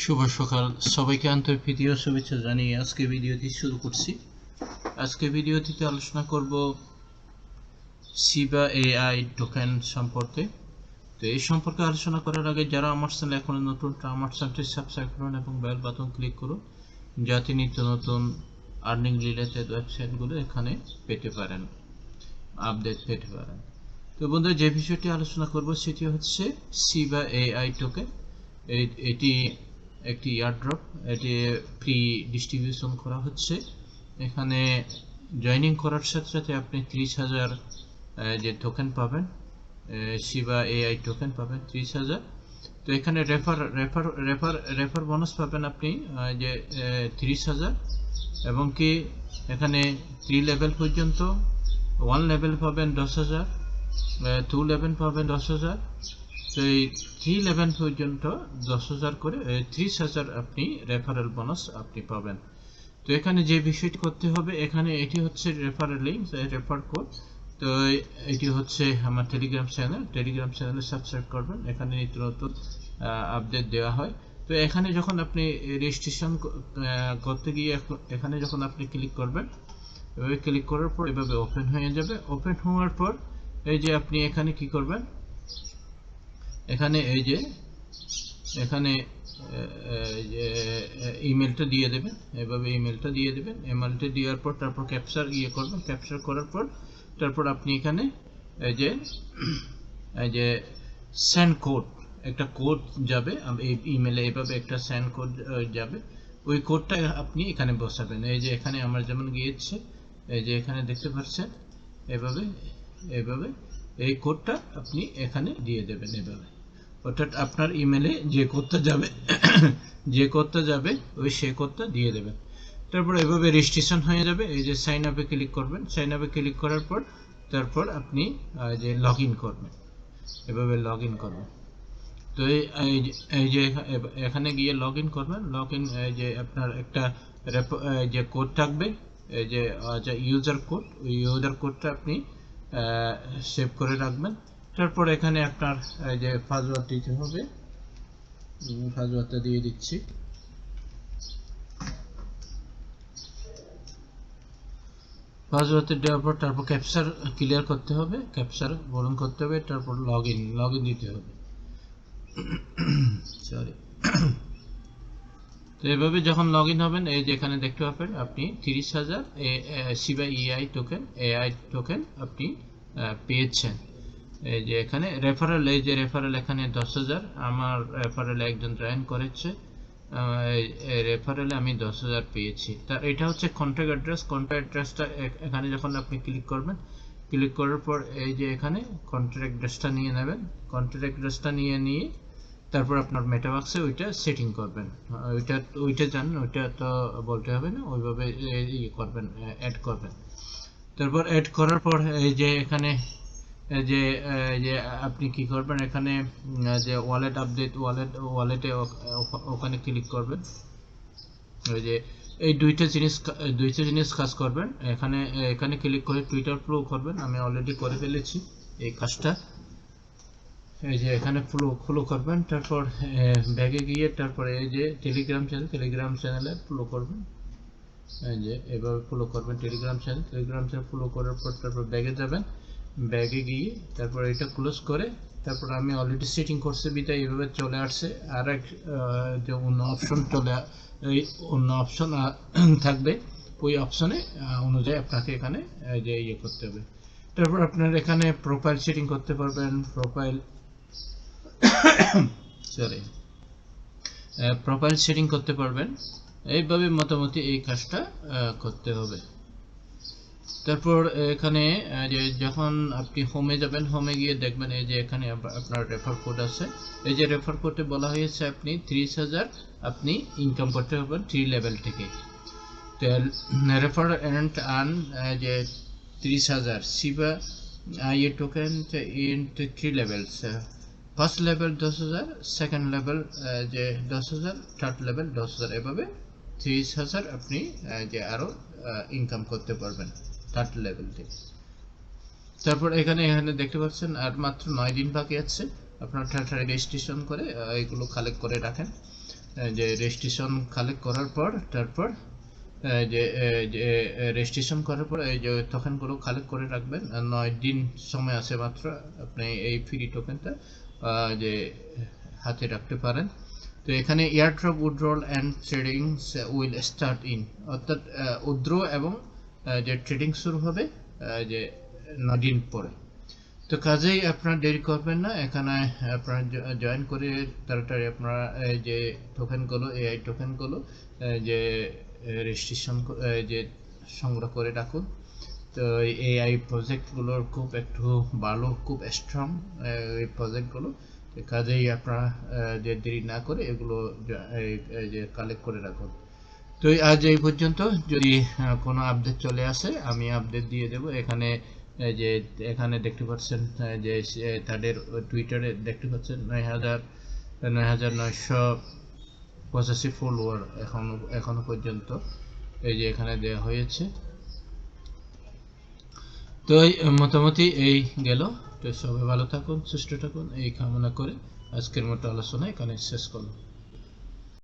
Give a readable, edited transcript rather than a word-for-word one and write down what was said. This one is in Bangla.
শুভ সকাল সবাইকে আন্তরিক প্রীতি ও শুভেচ্ছা জানিয়ে আজকে ভিডিওটি শুরু করছি। আজকে ভিডিওটিতে আলোচনা করব শিবা এআই টোকেন সম্পর্কে। তো এই সম্পর্কে আলোচনা করার আগে যারা আমার চ্যানেল এখনো নতুন আমার চ্যানেলটি সাবস্ক্রাইব করুন এবং বেল বাটন ক্লিক করুন যাতে নিত্য নতুন আর্নিং রিলেটেড ওয়েবসাইটগুলো এখানে পেতে পারেন, আপডেট পেতে পারেন। তো বন্ধুরা, যে বিষয়টি আলোচনা করব সেটি হচ্ছে শিবা এআই টোকেন। এটি একটি এয়ারড্রপ, এটি ফ্রি ডিস্ট্রিবিউশন করা হচ্ছে। এখানে জয়েনিং করার সাথে সাথে আপনি 30,000 যে টোকেন পাবেন, শিবা এআই টোকেন পাবেন 30,000। তো এখানে রেফার বোনাস পাবেন আপনি যে 30,000, এবং কি এখানে 3 লেভেল পর্যন্ত 1 লেভেল পাবেন 10,000, 2 লেভেল পাবেন 10,000। তো এই 3 লেভেল পর্যন্ত 10,000 করে 30,000 আপনি রেফারেল বোনাস আপনি পাবেন। তো এখানে যে বিষয়টি করতে হবে, এখানে এটি হচ্ছে রেফারেল লিংক, রেফার কোড। তো এটি হচ্ছে আমার টেলিগ্রাম চ্যানেলে সাবস্ক্রাইব করবেন, এখানে নিত্য নতুন আপডেট দেওয়া হয়। তো এখানে যখন আপনি রেজিস্ট্রেশন করতে গিয়ে এখানে যখন আপনি ক্লিক করবেন, এভাবে ক্লিক করার পর এভাবে ওপেন হয়ে যাবে। ওপেন হওয়ার পর এই যে আপনি এখানে কি করবেন, এখানে এই যে এখানে ইমেলটা দিয়ে দেবেন, এভাবে ইমেলটা দিয়ে দেবেন। ইমেলটা দেওয়ার পর তারপর ক্যাপচার করবেন। ক্যাপচার করার পর তারপর আপনি এখানে এই যে সেন্ড কোড, একটা কোড যাবে এই ইমেলে, এভাবে একটা সেন্ড কোড যাবে। ওই কোডটা আপনি এখানে বসাবেন। এই যে এখানে আমার যেমন গিয়েছে, এই যে এখানে দেখতে পাচ্ছেন, এভাবে এই কোডটা আপনি এখানে দিয়ে দেবেন এভাবে। অর্থাৎ আপনার ইমেলে যে কোডটা যাবে ওই সে কোডটা দিয়ে দেবেন। তারপর এভাবে রেজিস্ট্রেশন হয়ে যাবে। এই যে সাইন আপে ক্লিক করবেন। সাইন আপে ক্লিক করার পর তারপর আপনি যে লগ ইন করবেন, এভাবে লগ ইন করবেন। তো এই যে এখানে গিয়ে লগ ইন করবেন। লগ ইন যে আপনার একটা যে কোড থাকবে, এই যে ইউজার কোড, ওই ইউজার কোডটা আপনি সেভ করে রাখবেন। তারপর এখানে আপনার যে পাসওয়ার্ড দিতে হবে, পাসওয়ার্ডটা দিয়ে দিচ্ছি। পাসওয়ার্ডটা দেওয়ার পর তারপর ক্যাপচার ক্লিয়ার করতে হবে, ক্যাপচার পূরণ করতে হবে। তারপর লগ ইন দিতে হবে। সরি। তো এভাবে যখন লগ ইন হবেন, এই যে এখানে দেখতে পাবেন আপনি 30,000 শিবা এআই টোকেন আপনি পেয়েছেন। এই যে এখানে রেফারেল, এই যে রেফারেল এখানে 10,000 আমার রেফারেলে একজন জয়েন করেছে, রেফারেলে আমি 10,000 পেয়েছি। তার এটা হচ্ছে কন্ট্যাক্ট অ্যাড্রেসটা এখানে যখন আপনি ক্লিক করবেন, ক্লিক করার পর এই যে এখানে কন্ট্যাক্ট অ্যাড্রেসটা নিয়ে নেবেন। কন্ট্যাক্ট অ্যাড্রেসটা নিয়ে তারপর আপনার মেটাবাক্সে ওইটা সেটিং করবেন। ওইটা জানেন, ওইটা তো বলতে হবে না, ওইভাবে করবেন, অ্যাড করবেন। তারপর অ্যাড করার পর এই যে এখানে যে আপনি কি করবেন, এখানে যে ওয়ালেট আপডেট, ওয়ালেটে ওখানে ক্লিক করবেন। ওই যে এই দুইটা জিনিস কাজ করবেন। এখানে ক্লিক করে টুইটার ফলো করবেন। আমি অলরেডি করে ফেলেছি এই কাজটা। এই যে এখানে ফলো করবেন। তারপর ব্যাগে গিয়ে তারপরে এই যে টেলিগ্রাম চ্যানেলে ফলো করবেন। এই যে এভাবে ফলো করবেন টেলিগ্রাম চ্যানেল ফলো করার পর তারপর ব্যাগে যাবেন। ব্যাগে গিয়ে তারপর এটা ক্লোজ করে তারপর আমি অলরেডি সেটিং করছি বিদায় এভাবে চলে আসছে। আর এক যে অন্য অপশন থাকবে, ওই অপশনে অনুযায়ী আপনাকে এখানে যে করতে হবে। তারপর আপনার এখানে প্রোফাইল সেটিং করতে পারবেন। প্রোফাইল সেটিং করতে পারবেন। এইভাবে মোটামুটি এই কাজটা করতে হবে। তারপর এখানে যখন আপনি হোমে যাবেন, হোমে গিয়ে দেখবেন এই যে এখানে আপনার রেফার কোড আছে। এই যে রেফার কোডে বলা হয়েছে আপনি 30,000 আপনি ইনকাম করতে পারবেন 3 লেভেল থেকে। তো রেফার এন্ড আর্ন যে 30,000 Shiba AI token in 3 levels. First level 10,000, second level যে 10,000, থার্ড লেভেল 10,000, এভাবে 30,000 আপনি যে আরো ইনকাম করতে পারবেন থার্ড লেভেল থেকে। তারপর এখানে দেখতে পাচ্ছেন আর মাত্র 9 দিন বাকি আছে। আপনার রেজিস্ট্রেশন করে এগুলো কালেক্ট করে রাখেন। যে রেজিস্ট্রেশন কালেক্ট করার পর তারপর যে রেজিস্ট্রেশন করার পর এই যে টোকেনগুলো কালেক্ট করে রাখবেন। 9 দিন সময় আছে মাত্র আপনি এই ফ্রি টোকেনটা যে হাতে রাখতে পারেন। তো এখানে airdrop withdrawal and tradings will start in, অর্থাৎ উইথড্র এবং যে ট্রেডিং শুরু হবে যে 9 দিন পরে। তো কাজেই আপনারা দেরি করবেন না, এখানে আপনারা জয়েন করে তাড়াতাড়ি আপনারা যে টোকেনগুলো এআই টোকেনগুলো যে রেজিস্ট্রেশন যে সংগ্রহ করে রাখুন। তো এআই প্রজেক্টগুলোর খুব একটু ভালো, খুব স্ট্রং এই প্রজেক্টগুলো। কাজেই আপনারা যে দেরি না করে এগুলো যে কালেক্ট করে রাখুন। তো আজ এই পর্যন্ত। যদি কোনো আপডেট চলে আসে আমি আপডেট দিয়ে দেব। এখানে যে এখানে দেখতে পাচ্ছেন যে তাদের টুইটারে দেখতে পাচ্ছেন 9,985 ফলোয়ার এখনো পর্যন্ত এই যে এখানে দেওয়া হয়েছে। তো মোটামুটি এই গেল। তো সবাই ভালো থাকুন, সুস্থ থাকুন এই কামনা করে আজকের মতো আলোচনা এখানে শেষ করলাম।